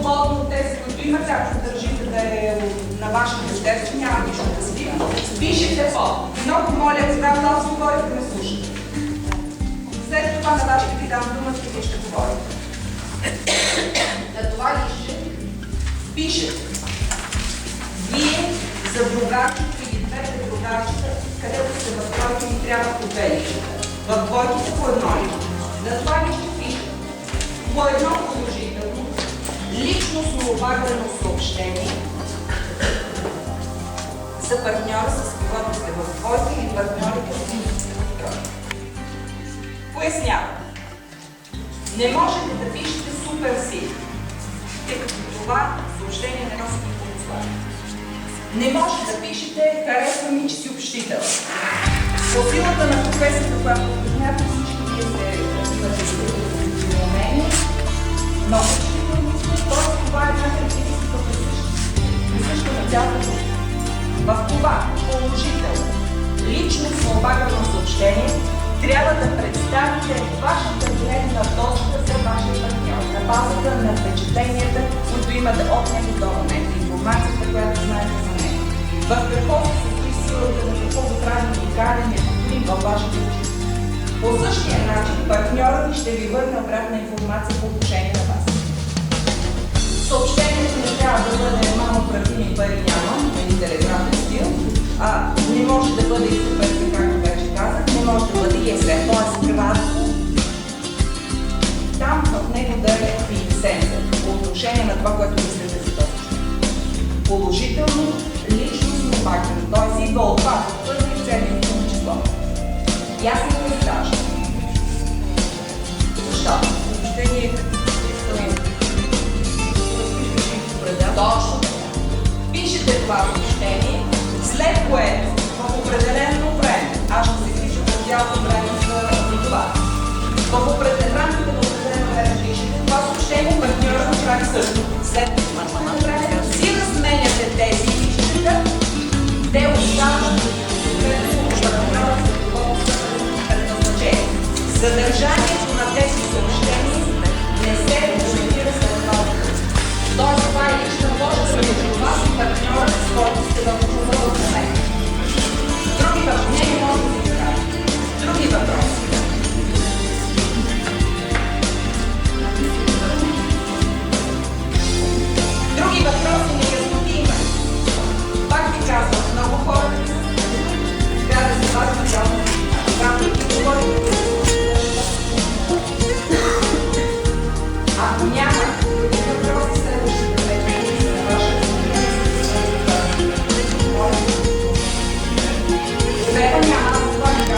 свободно от тези, които имате, ако държите да е на вашето естество, няма нищо да сливам. Пишете по. Много моля, когато аз говоря, да ме слушате. След това на вас ще ви дам думата и вие ще говорите. На това лище пишете. Вие за другарчето или двете другарчета, където сте в двойки ми трябва по две лищата. В двойките по едно лище. На това лище пишете. По едно положително, личностно обагрено съобщение за партньора, с когото сте в двойка или партньорите си. Пояснявам. Не можете да пишете супер сили, тъй като това съобщение не носи никакво послание. Не може да пишете харесва ми, че си общител. По силата на професията, която познавате, всички вие се имате умение, но това е една характеристика присъща на цялата. В това положително, личностно обагрено съобщение трябва да представите вашата гледна точка за вашия партньор, на базата на впечатленията, които имате от него до момента, информацията, която знаете за него. В какво се състои силата, на какво го прави уникален във вашите очи. По същия начин партньорът ви ще ви върне обратна информация по отношение на вас. Съобщението не трябва да бъде мамо правими пари нямам, или телеграфен стил, не може да бъде и супер, както вече казах, не може да бъде и есе, т.е. кратко. Там в него да е и сенсор по отношение на това, което мислите за този. Положително, личностно обагрено, т.е. идва от вас, от първи целият число. Ясно ли изражда? Защо? Съобщение е точно така. Пишете това съобщение, след което в определено време, аз ще се пиша по цялото време за това. В рамките на определено време пишете това съобщение, партньорът го прави също. След това време си разменяте тези лищета, те остават предназначени. Съдържание